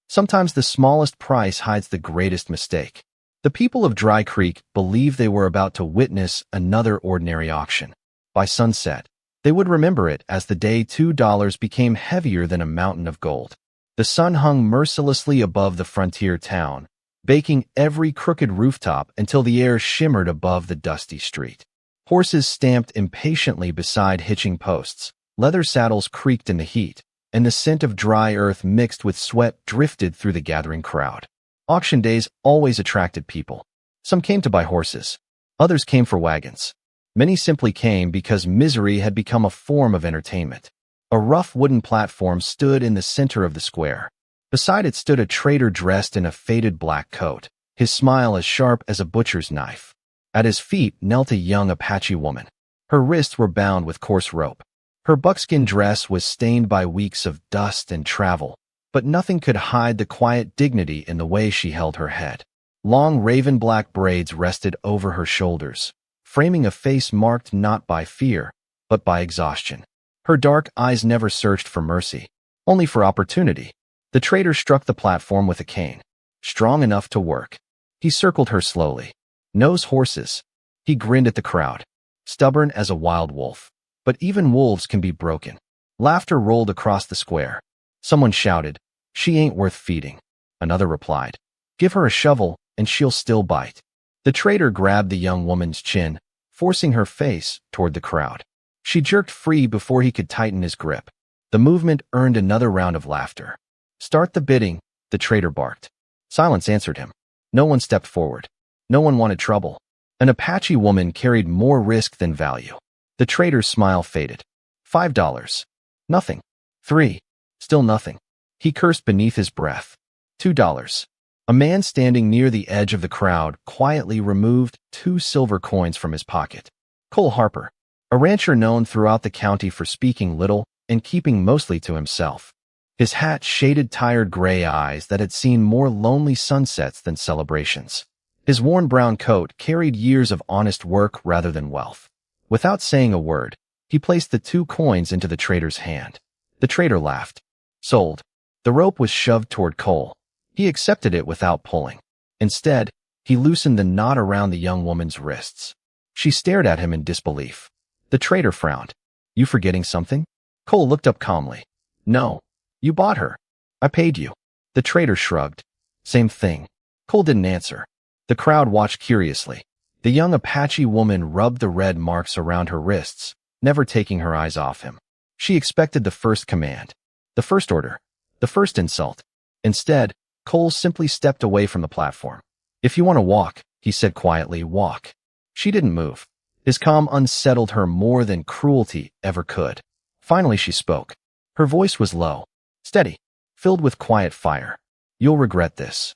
Sometimes the smallest price hides the greatest mistake. The people of Dry Creek believed they were about to witness another ordinary auction. By sunset, they would remember it as the day $2 became heavier than a mountain of gold. The sun hung mercilessly above the frontier town, baking every crooked rooftop until the air shimmered above the dusty street. Horses stamped impatiently beside hitching posts, leather saddles creaked in the heat, and the scent of dry earth mixed with sweat drifted through the gathering crowd. Auction days always attracted people. Some came to buy horses. Others came for wagons. Many simply came because misery had become a form of entertainment. A rough wooden platform stood in the center of the square. Beside it stood a trader dressed in a faded black coat, his smile as sharp as a butcher's knife. At his feet knelt a young Apache woman. Her wrists were bound with coarse rope. Her buckskin dress was stained by weeks of dust and travel, but nothing could hide the quiet dignity in the way she held her head. Long raven-black braids rested over her shoulders, framing a face marked not by fear, but by exhaustion. Her dark eyes never searched for mercy, only for opportunity. The trader struck the platform with a cane, strong enough to work. He circled her slowly. Nose horses. He grinned at the crowd, stubborn as a wild wolf. But even wolves can be broken. Laughter rolled across the square. Someone shouted, "She ain't worth feeding." Another replied, "Give her a shovel and she'll still bite." The trader grabbed the young woman's chin, forcing her face toward the crowd. She jerked free before he could tighten his grip. The movement earned another round of laughter. "Start the bidding," the trader barked. Silence answered him. No one stepped forward. No one wanted trouble. An Apache woman carried more risk than value. The trader's smile faded. $5. Nothing. 3. Still nothing. He cursed beneath his breath. $2. A man standing near the edge of the crowd quietly removed 2 silver coins from his pocket. Cole Harper, a rancher known throughout the county for speaking little and keeping mostly to himself. His hat shaded tired gray eyes that had seen more lonely sunsets than celebrations. His worn brown coat carried years of honest work rather than wealth. Without saying a word, he placed the 2 coins into the trader's hand. The trader laughed. Sold. The rope was shoved toward Cole. He accepted it without pulling. Instead, he loosened the knot around the young woman's wrists. She stared at him in disbelief. The trader frowned. "You forgetting something?" Cole looked up calmly. "No. You bought her. I paid you." The trader shrugged. "Same thing." Cole didn't answer. The crowd watched curiously. The young Apache woman rubbed the red marks around her wrists, never taking her eyes off him. She expected the first command, the first order, the first insult. Instead, Cole simply stepped away from the platform. "If you want to walk," he said quietly, "walk." She didn't move. His calm unsettled her more than cruelty ever could. Finally she spoke. Her voice was low, steady, filled with quiet fire. "You'll regret this."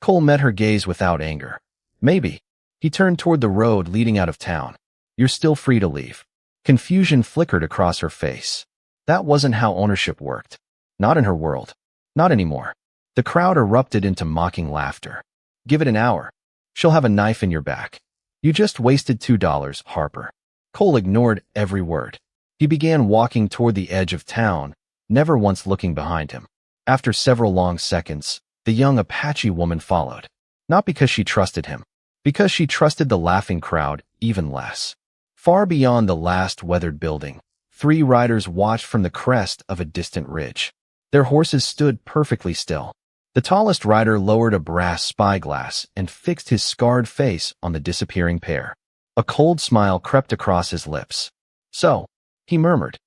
Cole met her gaze without anger. "Maybe." He turned toward the road leading out of town. "You're still free to leave." Confusion flickered across her face. That wasn't how ownership worked. Not in her world. Not anymore. The crowd erupted into mocking laughter. "Give it an hour. She'll have a knife in your back." "You just wasted $2, Harper." Cole ignored every word. He began walking toward the edge of town, never once looking behind him. After several long seconds, the young Apache woman followed. Not because she trusted him, because she trusted the laughing crowd even less. Far beyond the last weathered building, 3 riders watched from the crest of a distant ridge. Their horses stood perfectly still. The tallest rider lowered a brass spyglass and fixed his scarred face on the disappearing pair. A cold smile crept across his lips. "So," he murmured,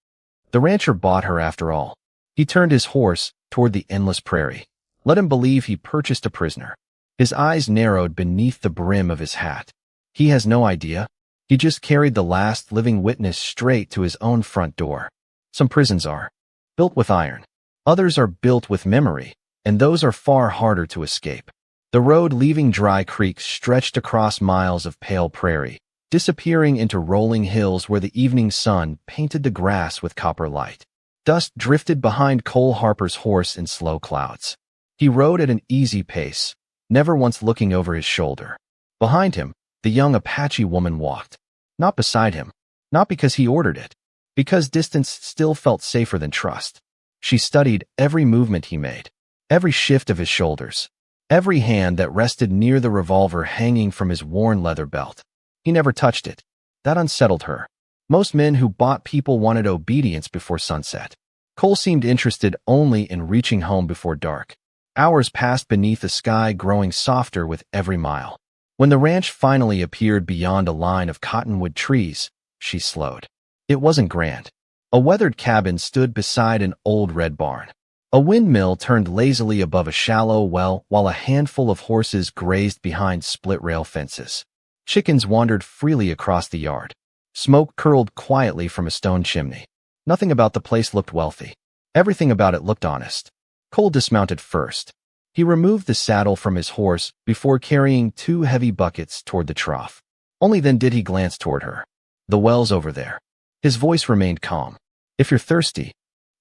"the rancher bought her after all." He turned his horse toward the endless prairie. Let him believe he purchased a prisoner. His eyes narrowed beneath the brim of his hat. He has no idea. He just carried the last living witness straight to his own front door. Some prisons are built with iron. Others are built with memory, and those are far harder to escape. The road leaving Dry Creek stretched across miles of pale prairie, disappearing into rolling hills where the evening sun painted the grass with copper light. Dust drifted behind Cole Harper's horse in slow clouds. He rode at an easy pace, never once looking over his shoulder. Behind him, the young Apache woman walked. Not beside him, not because he ordered it, because distance still felt safer than trust. She studied every movement he made. every shift of his shoulders, every hand that rested near the revolver hanging from his worn leather belt. He never touched it. That unsettled her. Most men who bought people wanted obedience before sunset. Cole seemed interested only in reaching home before dark. Hours passed beneath a sky growing softer with every mile. When the ranch finally appeared beyond a line of cottonwood trees, she slowed. It wasn't grand. A weathered cabin stood beside an old red barn. A windmill turned lazily above a shallow well while a handful of horses grazed behind split-rail fences. Chickens wandered freely across the yard. Smoke curled quietly from a stone chimney. Nothing about the place looked wealthy. Everything about it looked honest. Cole dismounted first. He removed the saddle from his horse before carrying 2 heavy buckets toward the trough. Only then did he glance toward her. The well's over there. His voice remained calm. If you're thirsty.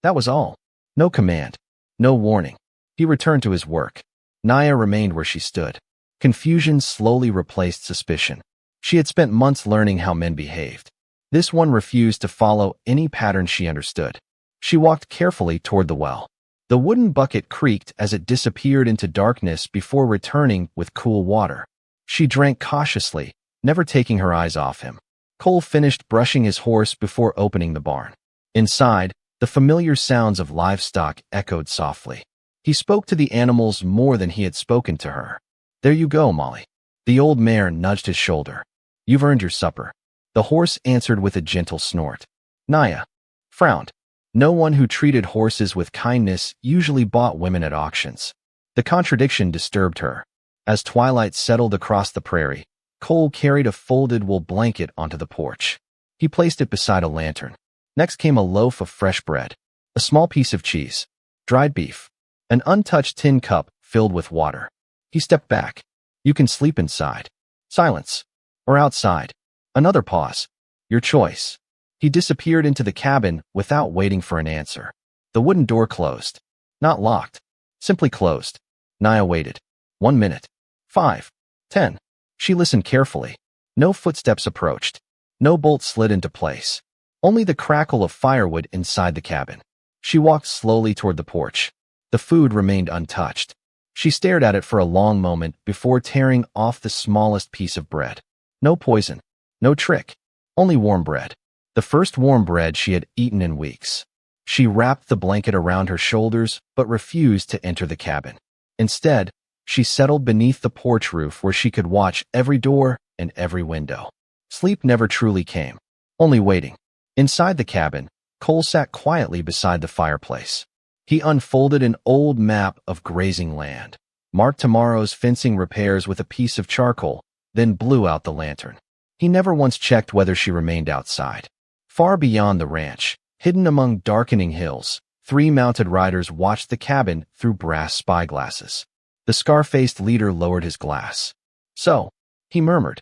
That was all. No command. No warning. He returned to his work. Naya remained where she stood. Confusion slowly replaced suspicion. She had spent months learning how men behaved. This one refused to follow any pattern she understood. She walked carefully toward the well. The wooden bucket creaked as it disappeared into darkness before returning with cool water. She drank cautiously, never taking her eyes off him. Cole finished brushing his horse before opening the barn. Inside, the familiar sounds of livestock echoed softly. He spoke to the animals more than he had spoken to her. There you go, Molly. The old mare nudged his shoulder. You've earned your supper. The horse answered with a gentle snort. Naya frowned. No one who treated horses with kindness usually bought women at auctions. The contradiction disturbed her. As twilight settled across the prairie, Cole carried a folded wool blanket onto the porch. He placed it beside a lantern. Next came a loaf of fresh bread, a small piece of cheese, dried beef, an untouched tin cup filled with water. He stepped back. You can sleep inside. Silence. Or outside. Another pause. Your choice. He disappeared into the cabin without waiting for an answer. The wooden door closed. Not locked. Simply closed. Naya waited. 1 minute. 5. 10. She listened carefully. No footsteps approached. No bolt slid into place. Only the crackle of firewood inside the cabin. She walked slowly toward the porch. The food remained untouched. She stared at it for a long moment before tearing off the smallest piece of bread. No poison. No trick. Only warm bread. The first warm bread she had eaten in weeks. She wrapped the blanket around her shoulders but refused to enter the cabin. Instead, she settled beneath the porch roof where she could watch every door and every window. Sleep never truly came. Only waiting. Inside the cabin, Cole sat quietly beside the fireplace. He unfolded an old map of grazing land, marked tomorrow's fencing repairs with a piece of charcoal, then blew out the lantern. He never once checked whether she remained outside. Far beyond the ranch, hidden among darkening hills, 3 mounted riders watched the cabin through brass spyglasses. The scar-faced leader lowered his glass. So, he murmured.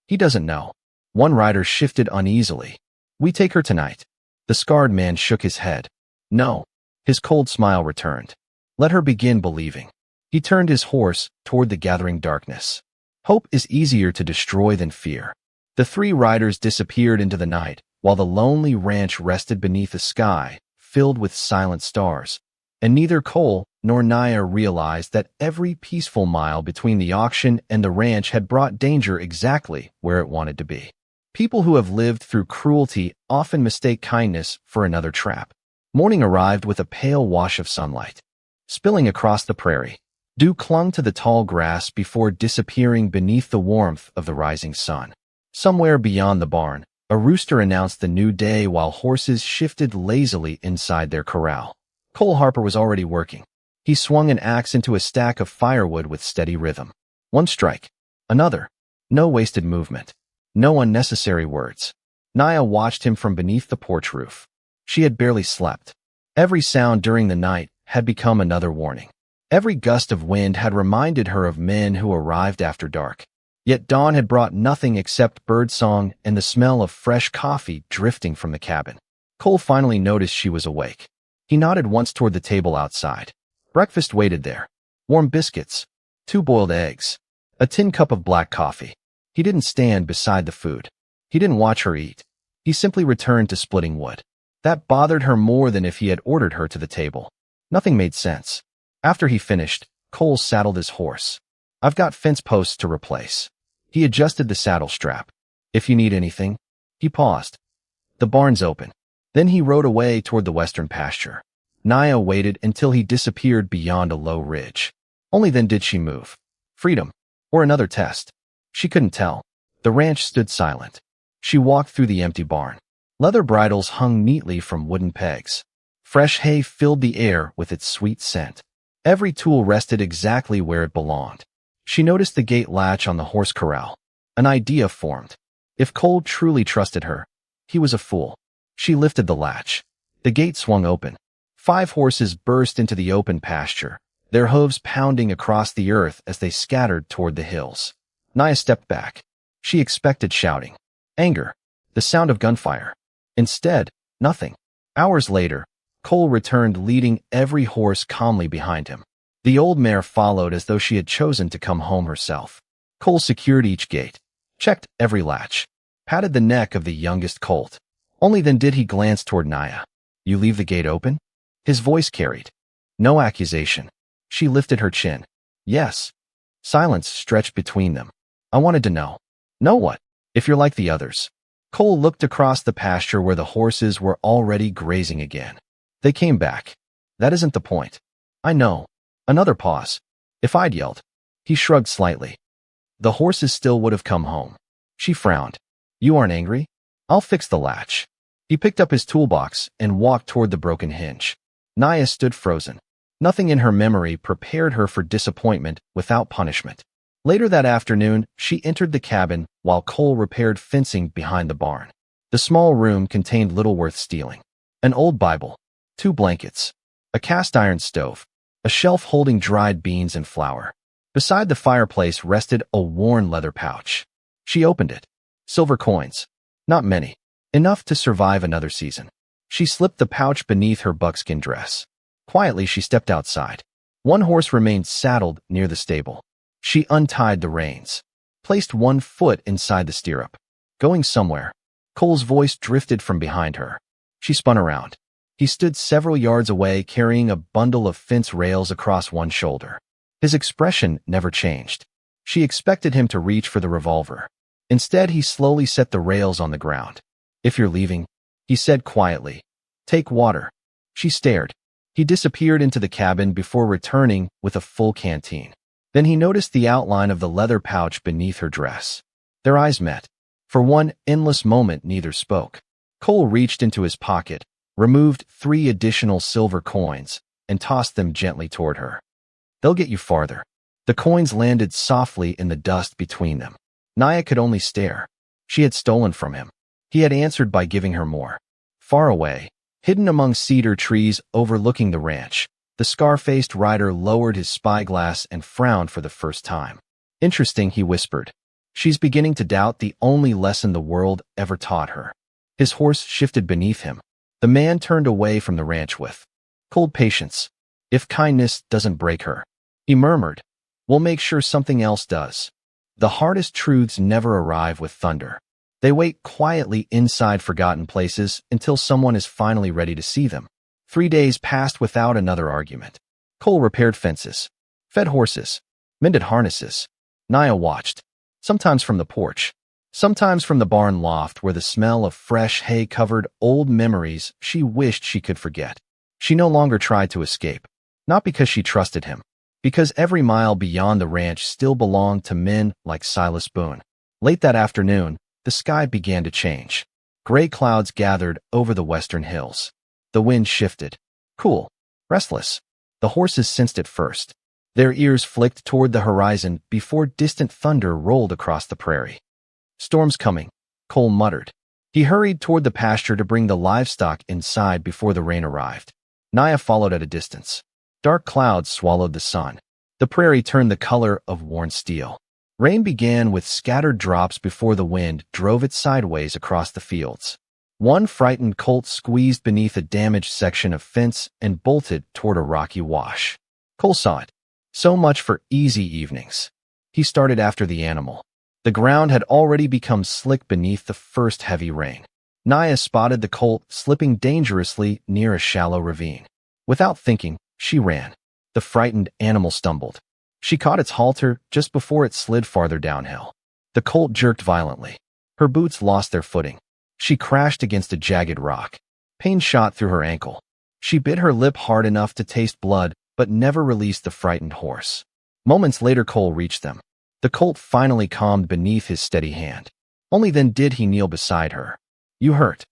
He doesn't know. One rider shifted uneasily. We take her tonight. The scarred man shook his head. No. His cold smile returned. Let her begin believing. He turned his horse toward the gathering darkness. Hope is easier to destroy than fear. The 3 riders disappeared into the night, while the lonely ranch rested beneath a sky filled with silent stars, and neither Cole nor Naya realized that every peaceful mile between the auction and the ranch had brought danger exactly where it wanted to be. People who have lived through cruelty often mistake kindness for another trap. Morning arrived with a pale wash of sunlight. Spilling across the prairie, dew clung to the tall grass before disappearing beneath the warmth of the rising sun. Somewhere beyond the barn, a rooster announced the new day while horses shifted lazily inside their corral. Cole Harper was already working. He swung an axe into a stack of firewood with steady rhythm. 1 strike. Another. No wasted movement. No unnecessary words. Naya watched him from beneath the porch roof. She had barely slept. Every sound during the night had become another warning. Every gust of wind had reminded her of men who arrived after dark. Yet dawn had brought nothing except birdsong and the smell of fresh coffee drifting from the cabin. Cole finally noticed she was awake. He nodded once toward the table outside. Breakfast waited there. Warm biscuits, 2 boiled eggs, a tin cup of black coffee. He didn't stand beside the food. He didn't watch her eat. He simply returned to splitting wood. That bothered her more than if he had ordered her to the table. Nothing made sense. After he finished, Cole saddled his horse. I've got fence posts to replace. He adjusted the saddle strap. If you need anything. He paused. The barn's open. Then he rode away toward the western pasture. Naya waited until he disappeared beyond a low ridge. Only then did she move. Freedom. Or another test. She couldn't tell. The ranch stood silent. She walked through the empty barn. Leather bridles hung neatly from wooden pegs. Fresh hay filled the air with its sweet scent. Every tool rested exactly where it belonged. She noticed the gate latch on the horse corral. An idea formed. If Cole truly trusted her, he was a fool. She lifted the latch. The gate swung open. 5 horses burst into the open pasture, their hooves pounding across the earth as they scattered toward the hills. Naya stepped back. She expected shouting, anger, the sound of gunfire. Instead, nothing. Hours later, Cole returned leading every horse calmly behind him. The old mare followed as though she had chosen to come home herself. Cole secured each gate, checked every latch, patted the neck of the youngest colt. Only then did he glance toward Naya. You leave the gate open? His voice carried no accusation. She lifted her chin. Yes. Silence stretched between them. I wanted to know. Know what? If you're like the others. Cole looked across the pasture where the horses were already grazing again. They came back. That isn't the point. I know. Another pause. If I'd yelled. He shrugged slightly. The horses still would have come home. She frowned. You aren't angry? I'll fix the latch. He picked up his toolbox and walked toward the broken hinge. Naya stood frozen. Nothing in her memory prepared her for disappointment without punishment. Later that afternoon, she entered the cabin while Cole repaired fencing behind the barn. The small room contained little worth stealing. An old Bible, 2 blankets, a cast-iron stove, a shelf holding dried beans and flour. Beside the fireplace rested a worn leather pouch. She opened it. Silver coins. Not many. Enough to survive another season. She slipped the pouch beneath her buckskin dress. Quietly, she stepped outside. One horse remained saddled near the stable. She untied the reins, placed one foot inside the stirrup. Going somewhere. Cole's voice drifted from behind her. She spun around. He stood several yards away carrying a bundle of fence rails across one shoulder. His expression never changed. She expected him to reach for the revolver. Instead, he slowly set the rails on the ground. If you're leaving, he said quietly. Take water. She stared. He disappeared into the cabin before returning with a full canteen. Then he noticed the outline of the leather pouch beneath her dress. Their eyes met. For one endless moment, neither spoke. Cole reached into his pocket, removed 3 additional silver coins, and tossed them gently toward her. They'll get you farther. The coins landed softly in the dust between them. Naya could only stare. She had stolen from him. He had answered by giving her more. Far away, hidden among cedar trees overlooking the ranch, the scar-faced rider lowered his spyglass and frowned for the first time. Interesting, he whispered. She's beginning to doubt the only lesson the world ever taught her. His horse shifted beneath him. The man turned away from the ranch with cold patience. If kindness doesn't break her, he murmured, we'll make sure something else does. The hardest truths never arrive with thunder. They wait quietly inside forgotten places until someone is finally ready to see them. 3 days passed without another argument. Cole repaired fences, fed horses, mended harnesses. Naya watched, sometimes from the porch, sometimes from the barn loft where the smell of fresh hay covered old memories she wished she could forget. She no longer tried to escape, not because she trusted him, because every mile beyond the ranch still belonged to men like Silas Boone. Late that afternoon, the sky began to change. Gray clouds gathered over the western hills. The wind shifted, cool, restless. The horses sensed it first. Their ears flicked toward the horizon before distant thunder rolled across the prairie. Storm's coming, Cole muttered. He hurried toward the pasture to bring the livestock inside before the rain arrived. Naya followed at a distance. Dark clouds swallowed the sun. The prairie turned the color of worn steel. Rain began with scattered drops before the wind drove it sideways across the fields. One frightened colt squeezed beneath a damaged section of fence and bolted toward a rocky wash. Cole saw it. So much for easy evenings. He started after the animal. The ground had already become slick beneath the first heavy rain. Naya spotted the colt slipping dangerously near a shallow ravine. Without thinking, she ran. The frightened animal stumbled. She caught its halter just before it slid farther downhill. The colt jerked violently. Her boots lost their footing. She crashed against a jagged rock. Pain shot through her ankle. She bit her lip hard enough to taste blood, but never released the frightened horse. Moments later, Cole reached them. The colt finally calmed beneath his steady hand. Only then did he kneel beside her. "You hurt."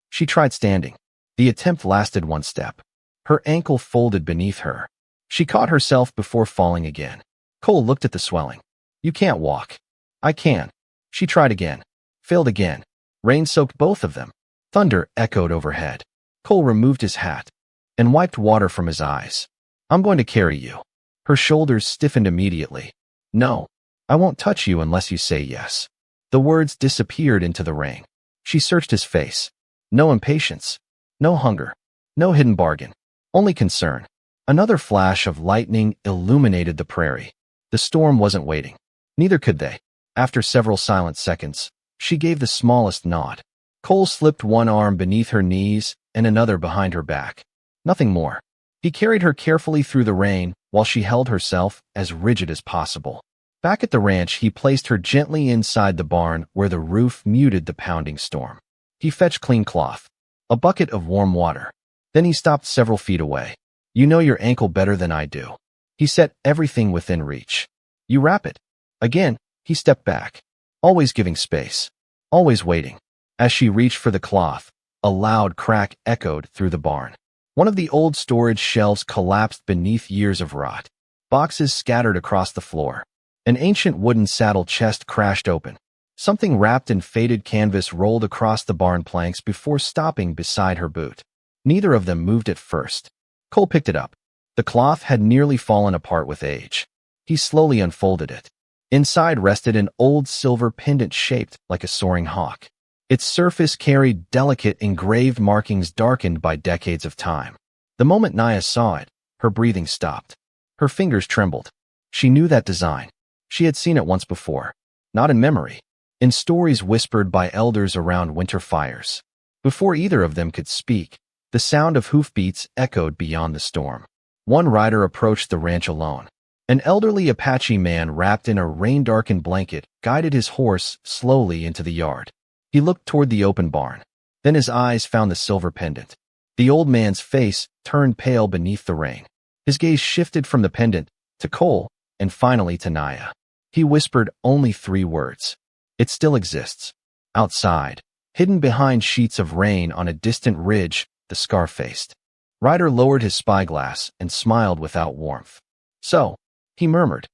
She tried standing. The attempt lasted one step. Her ankle folded beneath her. She caught herself before falling again. Cole looked at the swelling. "You can't walk." "I can." She tried again. Failed again. Rain soaked both of them. Thunder echoed overhead. Cole removed his hat and wiped water from his eyes. "I'm going to carry you." Her shoulders stiffened immediately. "No, I won't touch you unless you say yes." The words disappeared into the rain. She searched his face. No impatience. No hunger. No hidden bargain. Only concern. Another flash of lightning illuminated the prairie. The storm wasn't waiting. Neither could they. After several silent seconds, she gave the smallest nod. Cole slipped one arm beneath her knees and another behind her back. Nothing more. He carried her carefully through the rain while she held herself as rigid as possible. Back at the ranch, he placed her gently inside the barn where the roof muted the pounding storm. He fetched clean cloth, a bucket of warm water. Then he stopped several feet away. "You know your ankle better than I do." He set everything within reach. "You wrap it." Again, he stepped back, always giving space, always waiting. As she reached for the cloth, a loud crack echoed through the barn. One of the old storage shelves collapsed beneath years of rot. Boxes scattered across the floor. An ancient wooden saddle chest crashed open. Something wrapped in faded canvas rolled across the barn planks before stopping beside her boot. Neither of them moved at first. Cole picked it up. The cloth had nearly fallen apart with age. He slowly unfolded it. Inside rested an old silver pendant shaped like a soaring hawk. Its surface carried delicate engraved markings darkened by decades of time. The moment Naya saw it, her breathing stopped. Her fingers trembled. She knew that design. She had seen it once before. Not in memory. In stories whispered by elders around winter fires. Before either of them could speak, the sound of hoofbeats echoed beyond the storm. One rider approached the ranch alone. An elderly Apache man wrapped in a rain-darkened blanket guided his horse slowly into the yard. He looked toward the open barn. Then his eyes found the silver pendant. The old man's face turned pale beneath the rain. His gaze shifted from the pendant to Cole and finally to Naya. He whispered only 3 words. "It still exists." Outside, hidden behind sheets of rain on a distant ridge, the scar-faced rider lowered his spyglass and smiled without warmth. "So," he murmured,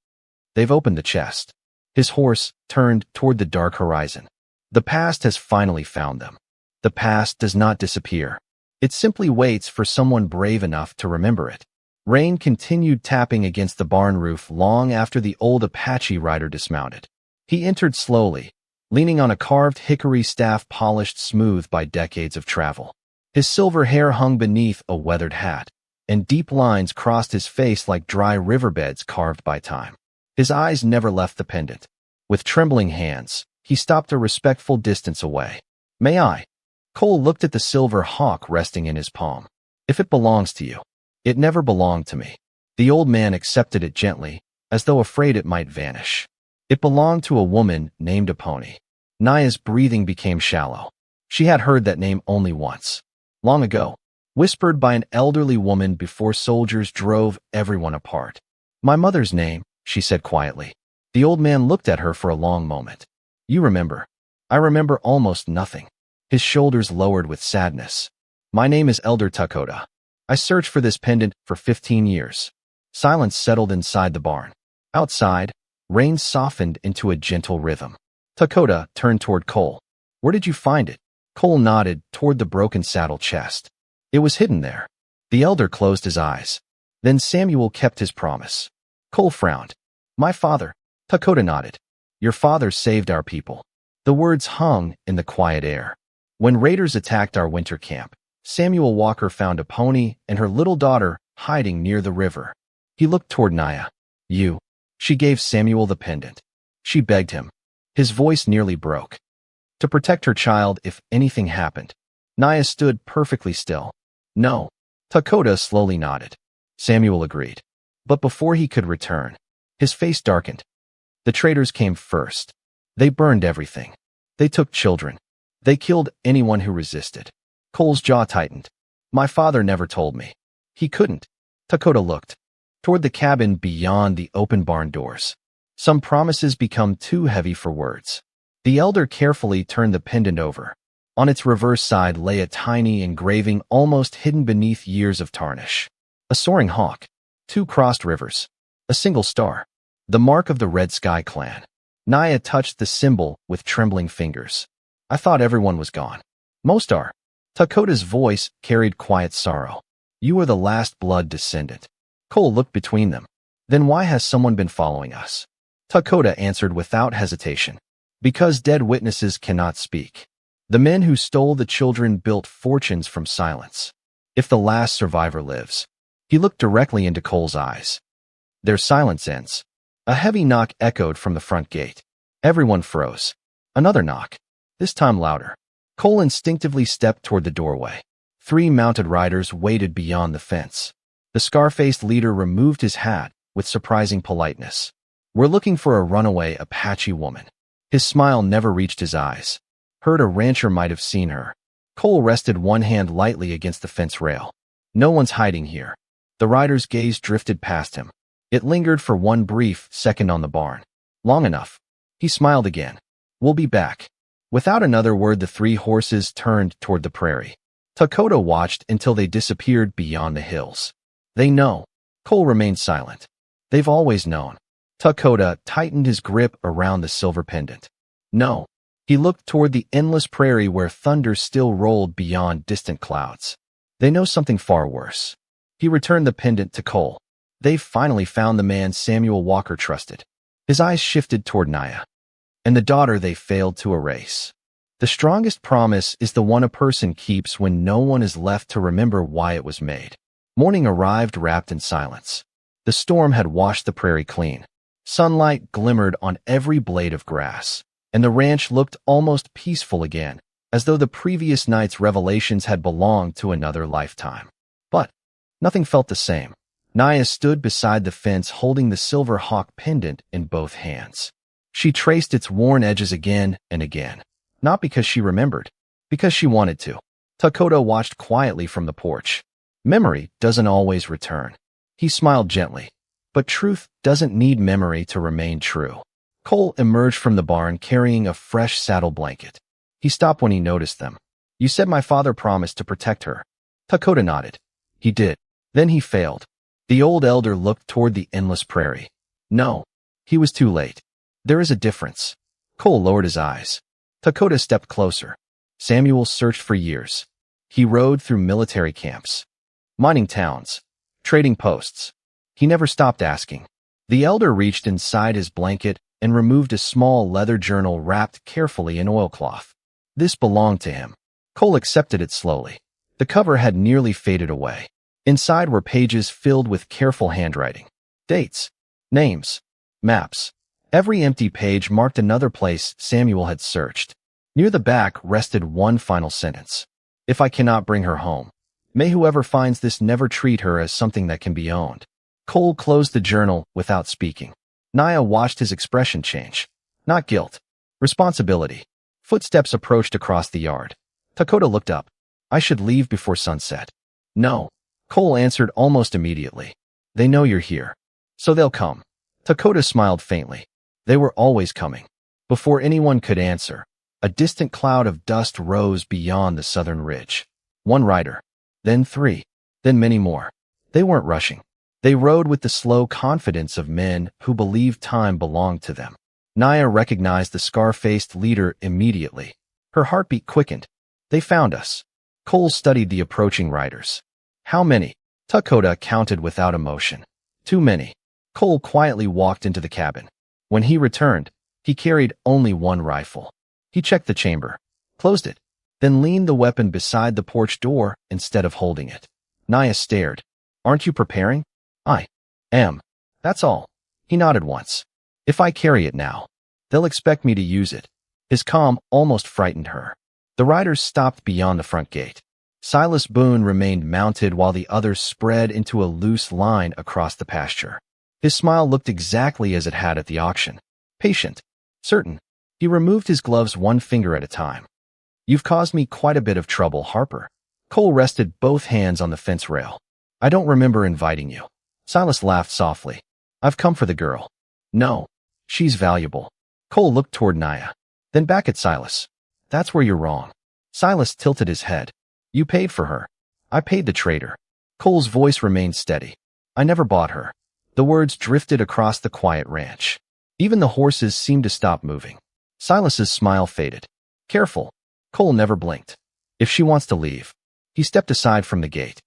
"they've opened the chest." His horse turned toward the dark horizon. The past has finally found them. The past does not disappear. It simply waits for someone brave enough to remember it. Rain continued tapping against the barn roof long after the old Apache rider dismounted. He entered slowly, leaning on a carved hickory staff polished smooth by decades of travel. His silver hair hung beneath a weathered hat, and deep lines crossed his face like dry riverbeds carved by time. His eyes never left the pendant. With trembling hands, he stopped a respectful distance away. "May I?" Cole looked at the silver hawk resting in his palm. "If it belongs to you." "It never belonged to me." The old man accepted it gently, as though afraid it might vanish. "It belonged to a woman named Apache." Naya's breathing became shallow. She had heard that name only once. Long ago, whispered by an elderly woman before soldiers drove everyone apart. "My mother's name," she said quietly. The old man looked at her for a long moment. "You remember." "I remember almost nothing." His shoulders lowered with sadness. "My name is Elder Dakota. I searched for this pendant for 15 years. Silence settled inside the barn. Outside, rain softened into a gentle rhythm. Dakota turned toward Cole. "Where did you find it?" Cole nodded toward the broken saddle chest. "It was hidden there." The elder closed his eyes. "Then Samuel kept his promise." Cole frowned. "My father." Dakota nodded. "Your father saved our people." The words hung in the quiet air. "When raiders attacked our winter camp, Samuel Walker found a pony and her little daughter hiding near the river." He looked toward Naya. "You." She gave Samuel the pendant. She begged him. His voice nearly broke. "To protect her child if anything happened." Naya stood perfectly still. "No." Dakota slowly nodded. Samuel agreed. But before he could return, his face darkened. The traitors came first. They burned everything. They took children. They killed anyone who resisted. Cole's jaw tightened. My father never told me. He couldn't. Dakota looked toward the cabin beyond the open barn doors. Some promises become too heavy for words. The elder carefully turned the pendant over. On its reverse side lay a tiny engraving almost hidden beneath years of tarnish. A soaring hawk, 2 crossed rivers, a single star, the mark of the Red Sky clan. Naya touched the symbol with trembling fingers. I thought everyone was gone. Most are. Dakota's voice carried quiet sorrow. You are the last blood descendant. Cole looked between them. Then why has someone been following us? Dakota answered without hesitation. Because dead witnesses cannot speak. The men who stole the children built fortunes from silence. If the last survivor lives. He looked directly into Cole's eyes. Their silence ends. A heavy knock echoed from the front gate. Everyone froze. Another knock. This time louder. Cole instinctively stepped toward the doorway. 3 mounted riders waited beyond the fence. The scar-faced leader removed his hat with surprising politeness. We're looking for a runaway Apache woman. His smile never reached his eyes. Heard a rancher might have seen her. Cole rested one hand lightly against the fence rail. No one's hiding here. The rider's gaze drifted past him. It lingered for one brief second on the barn. Long enough. He smiled again. We'll be back. Without another word, the 3 horses turned toward the prairie. Dakota watched until they disappeared beyond the hills. They know. Cole remained silent. They've always known. Dakota tightened his grip around the silver pendant. No. He looked toward the endless prairie where thunder still rolled beyond distant clouds. They know something far worse. He returned the pendant to Cole. They've finally found the man Samuel Walker trusted. His eyes shifted toward Naya. And the daughter they failed to erase. The strongest promise is the one a person keeps when no one is left to remember why it was made. Morning arrived wrapped in silence. The storm had washed the prairie clean. Sunlight glimmered on every blade of grass, and the ranch looked almost peaceful again, as though the previous night's revelations had belonged to another lifetime. But nothing felt the same. Naya stood beside the fence holding the silver hawk pendant in both hands. She traced its worn edges again and again, not because she remembered, because she wanted to. Dakota watched quietly from the porch. Memory doesn't always return. He smiled gently. But truth doesn't need memory to remain true. Cole emerged from the barn carrying a fresh saddle blanket. He stopped when he noticed them. You said my father promised to protect her. Dakota nodded. He did. Then he failed. The old elder looked toward the endless prairie. No. He was too late. There is a difference. Cole lowered his eyes. Dakota stepped closer. Samuel searched for years. He rode through military camps, mining towns, trading posts. He never stopped asking. The elder reached inside his blanket and removed a small leather journal wrapped carefully in oilcloth. This belonged to him. Cole accepted it slowly. The cover had nearly faded away. Inside were pages filled with careful handwriting. Dates, names, maps. Every empty page marked another place Samuel had searched. Near the back rested one final sentence. If I cannot bring her home, may whoever finds this never treat her as something that can be owned. Cole closed the journal without speaking. Naya watched his expression change. Not guilt. Responsibility. Footsteps approached across the yard. Dakota looked up. I should leave before sunset. No. Cole answered almost immediately. They know you're here. So they'll come. Dakota smiled faintly. They were always coming. Before anyone could answer, a distant cloud of dust rose beyond the southern ridge. 1 rider. Then 3. Then many more. They weren't rushing. They rode with the slow confidence of men who believed time belonged to them. Naya recognized the scar-faced leader immediately. Her heartbeat quickened. They found us. Cole studied the approaching riders. How many? Dakota counted without emotion. Too many. Cole quietly walked into the cabin. When he returned, he carried only 1 rifle. He checked the chamber, closed it, then leaned the weapon beside the porch door instead of holding it. Naya stared. Aren't you preparing? I am. That's all. He nodded once. If I carry it now, they'll expect me to use it. His calm almost frightened her. The riders stopped beyond the front gate. Silas Boone remained mounted while the others spread into a loose line across the pasture. His smile looked exactly as it had at the auction. Patient. Certain. He removed his gloves one finger at a time. You've caused me quite a bit of trouble, Harper. Cole rested both hands on the fence rail. I don't remember inviting you. Silas laughed softly. I've come for the girl. No. She's valuable. Cole looked toward Naya, then back at Silas. That's where you're wrong. Silas tilted his head. You paid for her. I paid the trader. Cole's voice remained steady. I never bought her. The words drifted across the quiet ranch. Even the horses seemed to stop moving. Silas's smile faded. Careful. Cole never blinked. If she wants to leave. He stepped aside from the gate.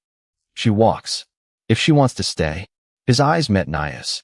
She walks. If she wants to stay. His eyes met Naya's.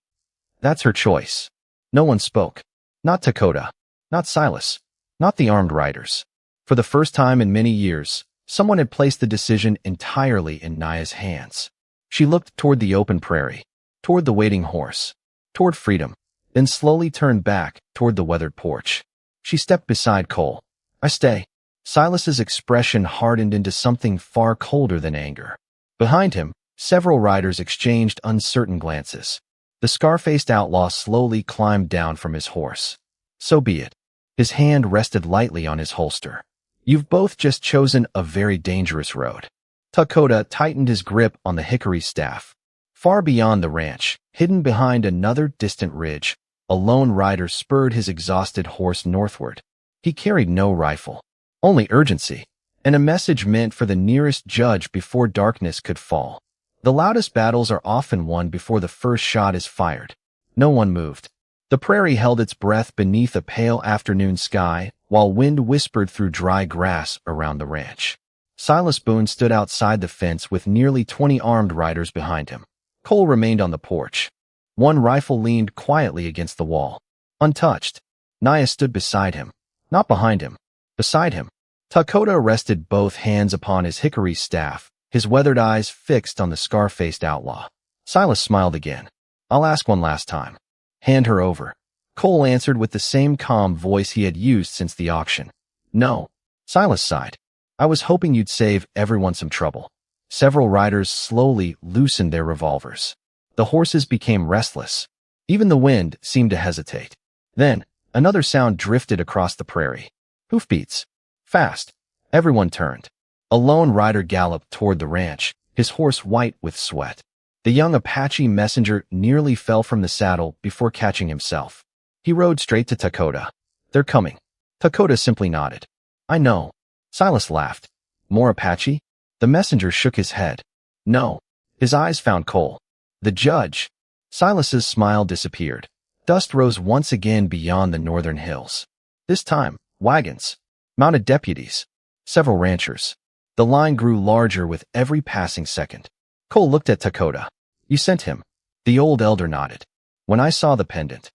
That's her choice. No one spoke. Not Dakota. Not Silas. Not the armed riders. For the first time in many years, someone had placed the decision entirely in Naya's hands. She looked toward the open prairie, toward the waiting horse, toward freedom, then slowly turned back toward the weathered porch. She stepped beside Cole. I stay. Silas's expression hardened into something far colder than anger. Behind him, several riders exchanged uncertain glances. The scar-faced outlaw slowly climbed down from his horse. So be it. His hand rested lightly on his holster. You've both just chosen a very dangerous road. Dakota tightened his grip on the hickory staff. Far beyond the ranch, hidden behind another distant ridge, a lone rider spurred his exhausted horse northward. He carried no rifle, only urgency, and a message meant for the nearest judge before darkness could fall. The loudest battles are often won before the first shot is fired. No one moved. The prairie held its breath beneath a pale afternoon sky, while wind whispered through dry grass around the ranch. Silas Boone stood outside the fence with nearly 20 armed riders behind him. Cole remained on the porch. One rifle leaned quietly against the wall, untouched. Naya stood beside him, not behind him, beside him. Dakota rested both hands upon his hickory staff, his weathered eyes fixed on the scar-faced outlaw. Silas smiled again. I'll ask one last time. Hand her over. Cole answered with the same calm voice he had used since the auction. No. Silas sighed. I was hoping you'd save everyone some trouble. Several riders slowly loosened their revolvers. The horses became restless. Even the wind seemed to hesitate. Then, another sound drifted across the prairie. Hoofbeats. Fast. Everyone turned. A lone rider galloped toward the ranch, his horse white with sweat. The young Apache messenger nearly fell from the saddle before catching himself. He rode straight to Dakota. They're coming. Dakota simply nodded. I know. Silas laughed. More Apache? The messenger shook his head. No. His eyes found Cole. The judge. Silas's smile disappeared. Dust rose once again beyond the northern hills. This time, wagons. Mounted deputies. Several ranchers. The line grew larger with every passing second. Cole looked at Dakota. You sent him. The old elder nodded. When I saw the pendant,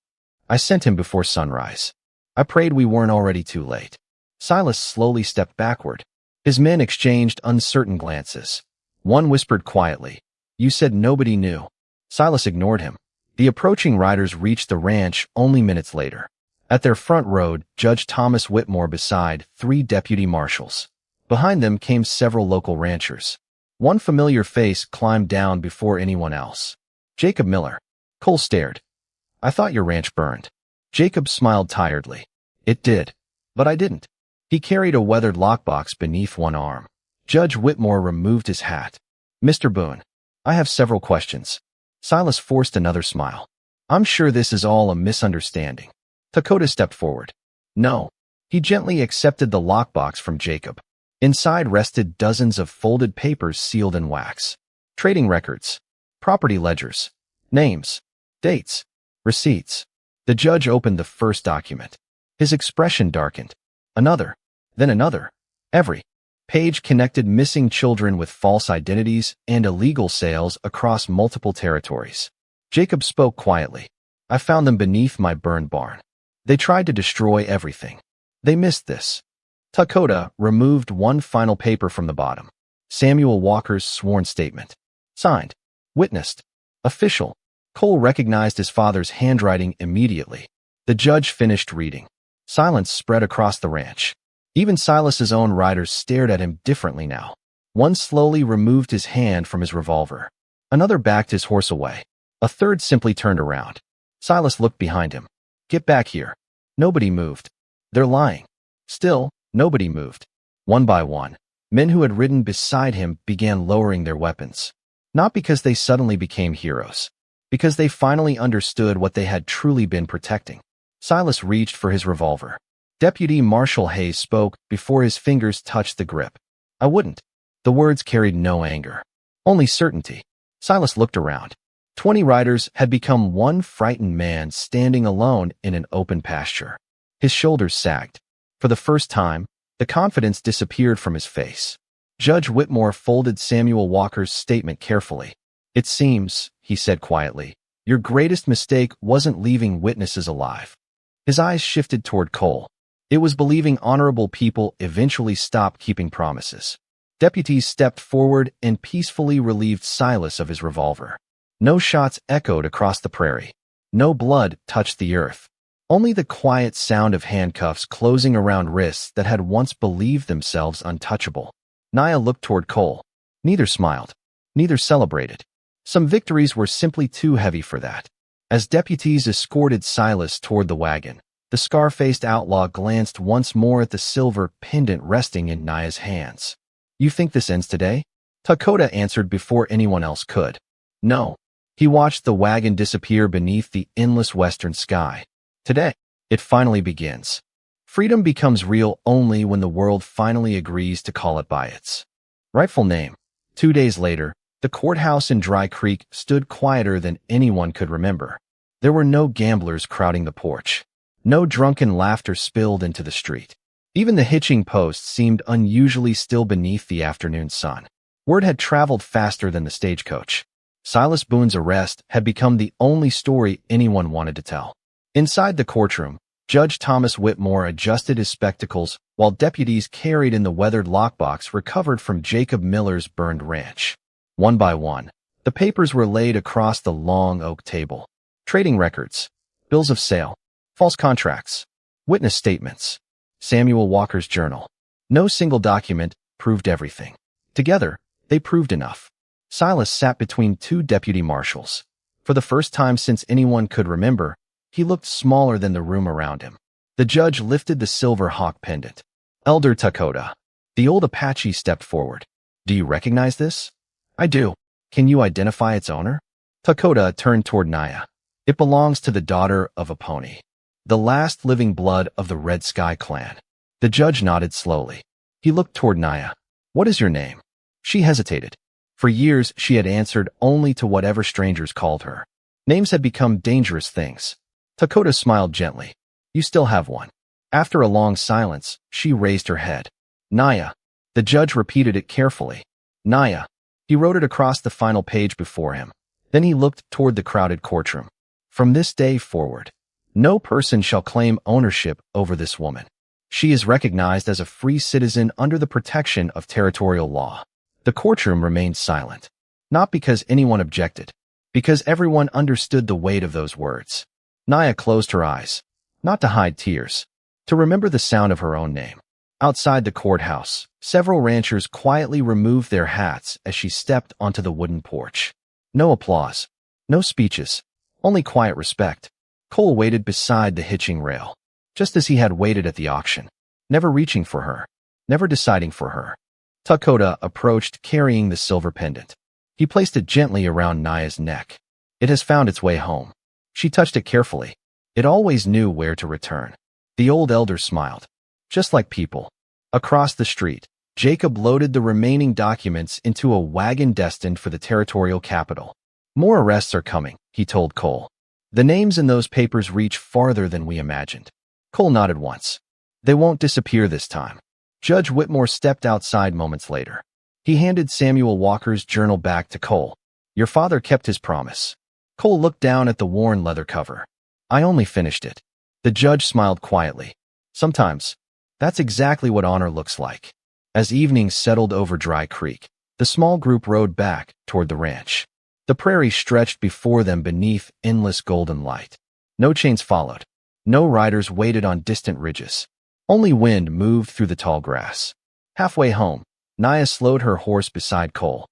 I sent him before sunrise. I prayed we weren't already too late. Silas slowly stepped backward. His men exchanged uncertain glances. One whispered quietly. You said nobody knew. Silas ignored him. The approaching riders reached the ranch only minutes later. At their front rode Judge Thomas Whitmore beside 3 deputy marshals. Behind them came several local ranchers. One familiar face climbed down before anyone else. Jacob Miller. Cole stared. I thought your ranch burned. Jacob smiled tiredly. It did. But I didn't. He carried a weathered lockbox beneath one arm. Judge Whitmore removed his hat. Mr. Boone, I have several questions. Silas forced another smile. I'm sure this is all a misunderstanding. Dakota stepped forward. No. He gently accepted the lockbox from Jacob. Inside rested dozens of folded papers sealed in wax. Trading records, property ledgers, names, dates, receipts. The judge opened the first document. His expression darkened. Another, then another. Every page connected missing children with false identities and illegal sales across multiple territories. Jacob spoke quietly. I found them beneath my burned barn. They tried to destroy everything. They missed this. Dakota removed one final paper from the bottom. Samuel Walker's sworn statement. Signed. Witnessed. Official. Cole recognized his father's handwriting immediately. The judge finished reading. Silence spread across the ranch. Even Silas's own riders stared at him differently now. One slowly removed his hand from his revolver. Another backed his horse away. A third simply turned around. Silas looked behind him. Get back here. Nobody moved. They're lying. Still, nobody moved. One by one, men who had ridden beside him began lowering their weapons. Not because they suddenly became heroes, because they finally understood what they had truly been protecting. Silas reached for his revolver. Deputy Marshal Hayes spoke before his fingers touched the grip. I wouldn't. The words carried no anger, only certainty. Silas looked around. 20 riders had become one frightened man standing alone in an open pasture. His shoulders sagged. For the first time, the confidence disappeared from his face. Judge Whitmore folded Samuel Walker's statement carefully. It seems, he said quietly, your greatest mistake wasn't leaving witnesses alive. His eyes shifted toward Cole. It was believing honorable people eventually stop keeping promises. Deputies stepped forward and peacefully relieved Silas of his revolver. No shots echoed across the prairie. No blood touched the earth. Only the quiet sound of handcuffs closing around wrists that had once believed themselves untouchable. Naya looked toward Cole. Neither smiled. Neither celebrated. Some victories were simply too heavy for that. As deputies escorted Silas toward the wagon, the scar-faced outlaw glanced once more at the silver pendant resting in Naya's hands. You think this ends today? Takota answered before anyone else could. No. He watched the wagon disappear beneath the endless western sky. Today, it finally begins. Freedom becomes real only when the world finally agrees to call it by its rightful name. 2 days later, the courthouse in Dry Creek stood quieter than anyone could remember. There were no gamblers crowding the porch. No drunken laughter spilled into the street. Even the hitching post seemed unusually still beneath the afternoon sun. Word had traveled faster than the stagecoach. Silas Boone's arrest had become the only story anyone wanted to tell. Inside the courtroom, Judge Thomas Whitmore adjusted his spectacles while deputies carried in the weathered lockbox recovered from Jacob Miller's burned ranch. One by one, the papers were laid across the long oak table. Trading records, bills of sale, false contracts, witness statements, Samuel Walker's journal. No single document proved everything. Together, they proved enough. Silas sat between 2 deputy marshals. For the first time since anyone could remember, he looked smaller than the room around him. The judge lifted the silver hawk pendant. Elder Takota. The old Apache stepped forward. Do you recognize this? I do. Can you identify its owner? Takota turned toward Naya. It belongs to the daughter of a pony, the last living blood of the Red Sky clan. The judge nodded slowly. He looked toward Naya. What is your name? She hesitated. For years, she had answered only to whatever strangers called her. Names had become dangerous things. Takota smiled gently. You still have one. After a long silence, she raised her head. Naya. The judge repeated it carefully. Naya. He wrote it across the final page before him. Then he looked toward the crowded courtroom. From this day forward, no person shall claim ownership over this woman. She is recognized as a free citizen under the protection of territorial law. The courtroom remained silent. Not because anyone objected, because everyone understood the weight of those words. Naya closed her eyes, not to hide tears, to remember the sound of her own name. Outside the courthouse, several ranchers quietly removed their hats as she stepped onto the wooden porch. No applause, no speeches, only quiet respect. Cole waited beside the hitching rail, just as he had waited at the auction, never reaching for her, never deciding for her. Takota approached carrying the silver pendant. He placed it gently around Naya's neck. It has found its way home. She touched it carefully. It always knew where to return. The old elder smiled. Just like people. Across the street, Jacob loaded the remaining documents into a wagon destined for the territorial capital. More arrests are coming, he told Cole. The names in those papers reach farther than we imagined. Cole nodded once. They won't disappear this time. Judge Whitmore stepped outside moments later. He handed Samuel Walker's journal back to Cole. Your father kept his promise. Cole looked down at the worn leather cover. I only finished it. The judge smiled quietly. Sometimes, that's exactly what honor looks like. As evening settled over Dry Creek, the small group rode back toward the ranch. The prairie stretched before them beneath endless golden light. No chains followed. No riders waited on distant ridges. Only wind moved through the tall grass. Halfway home, Naya slowed her horse beside Cole.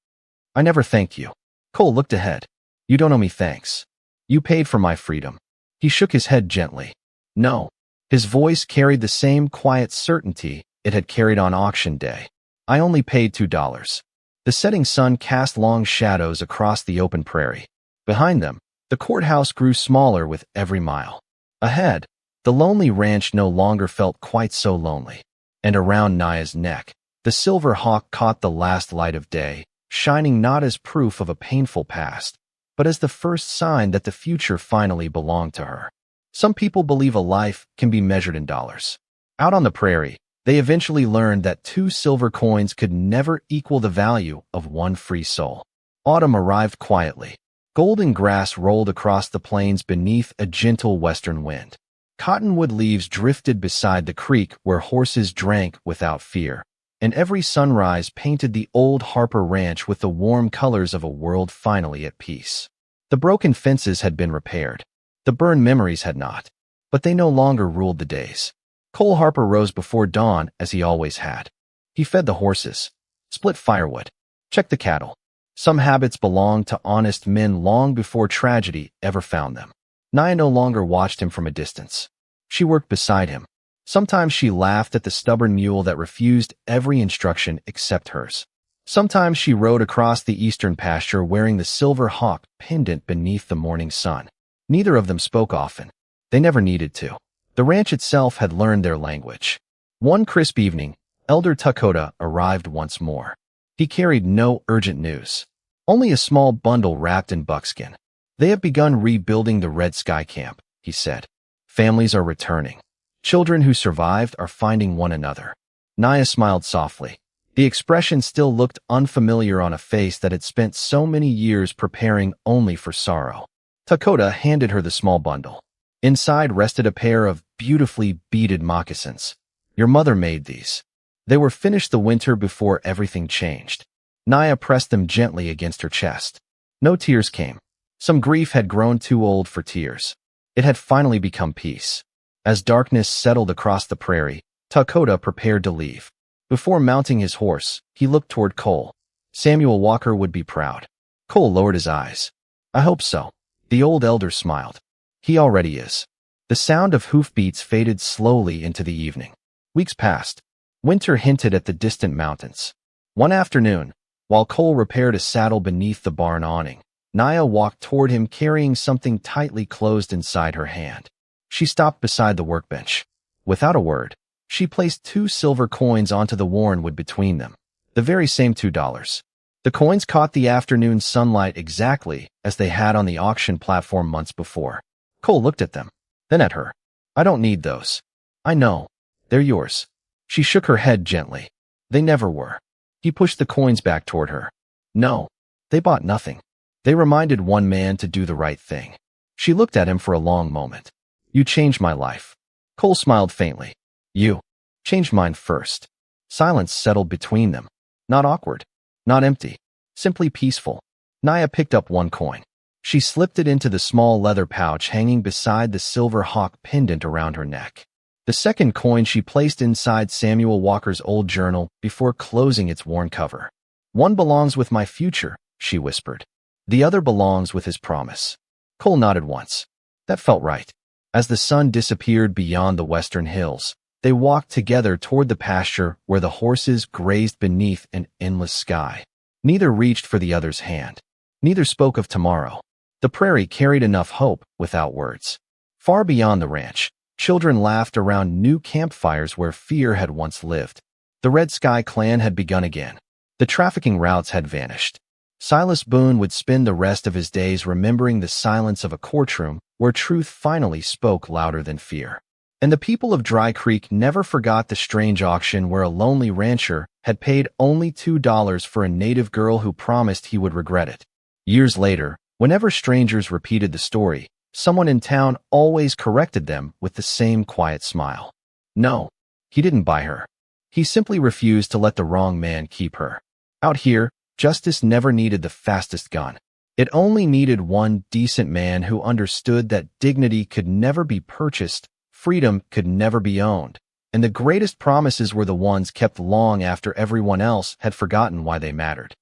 I never thanked you. Cole looked ahead. You don't owe me thanks. You paid for my freedom. He shook his head gently. No. His voice carried the same quiet certainty it had carried on auction day. I only paid $2. The setting sun cast long shadows across the open prairie. Behind them, the courthouse grew smaller with every mile. Ahead, the lonely ranch no longer felt quite so lonely. And around Naya's neck, the silver hawk caught the last light of day, shining not as proof of a painful past, but as the first sign that the future finally belonged to her. Some people believe a life can be measured in dollars. Out on the prairie, they eventually learned that 2 silver coins could never equal the value of 1 free soul. Autumn arrived quietly. Golden grass rolled across the plains beneath a gentle western wind. Cottonwood leaves drifted beside the creek where horses drank without fear, and every sunrise painted the old Harper ranch with the warm colors of a world finally at peace. The broken fences had been repaired. The burned memories had not, but they no longer ruled the days. Cole Harper rose before dawn as he always had. He fed the horses, split firewood, checked the cattle. Some habits belonged to honest men long before tragedy ever found them. Naya no longer watched him from a distance. She worked beside him. Sometimes she laughed at the stubborn mule that refused every instruction except hers. Sometimes she rode across the eastern pasture wearing the silver hawk pendant beneath the morning sun. Neither of them spoke often. They never needed to. The ranch itself had learned their language. One crisp evening, Elder Dakota arrived once more. He carried no urgent news. Only a small bundle wrapped in buckskin. They have begun rebuilding the Red Sky Camp, he said. Families are returning. Children who survived are finding one another. Naya smiled softly. The expression still looked unfamiliar on a face that had spent so many years preparing only for sorrow. Dakota handed her the small bundle. Inside rested a pair of beautifully beaded moccasins. Your mother made these. They were finished the winter before everything changed. Naya pressed them gently against her chest. No tears came. Some grief had grown too old for tears. It had finally become peace. As darkness settled across the prairie, Dakota prepared to leave. Before mounting his horse, he looked toward Cole. Samuel Walker would be proud. Cole lowered his eyes. I hope so. The old elder smiled. He already is. The sound of hoofbeats faded slowly into the evening. Weeks passed. Winter hinted at the distant mountains. One afternoon, while Cole repaired a saddle beneath the barn awning, Naya walked toward him carrying something tightly closed inside her hand. She stopped beside the workbench. Without a word, she placed 2 silver coins onto the worn wood between them, the very same $2. The coins caught the afternoon sunlight exactly as they had on the auction platform months before. Cole looked at them, then at her. I don't need those. I know. They're yours. She shook her head gently. They never were. He pushed the coins back toward her. No. They bought nothing. They reminded one man to do the right thing. She looked at him for a long moment. You changed my life. Cole smiled faintly. You changed mine first. Silence settled between them. Not awkward. Not empty. Simply peaceful. Naya picked up 1 coin. She slipped it into the small leather pouch hanging beside the silver hawk pendant around her neck. The second coin she placed inside Samuel Walker's old journal before closing its worn cover. One belongs with my future, she whispered. The other belongs with his promise. Cole nodded once. That felt right. As the sun disappeared beyond the western hills, they walked together toward the pasture where the horses grazed beneath an endless sky. Neither reached for the other's hand. Neither spoke of tomorrow. The prairie carried enough hope without words. Far beyond the ranch, children laughed around new campfires where fear had once lived. The Red Sky Clan had begun again. The trafficking routes had vanished. Silas Boone would spend the rest of his days remembering the silence of a courtroom where truth finally spoke louder than fear. And the people of Dry Creek never forgot the strange auction where a lonely rancher had paid only $2 for a native girl who promised he would regret it. Years later, whenever strangers repeated the story, someone in town always corrected them with the same quiet smile. No, he didn't buy her. He simply refused to let the wrong man keep her. Out here, justice never needed the fastest gun. It only needed one decent man who understood that dignity could never be purchased, freedom could never be owned, And the greatest promises were the ones kept long after everyone else had forgotten why they mattered.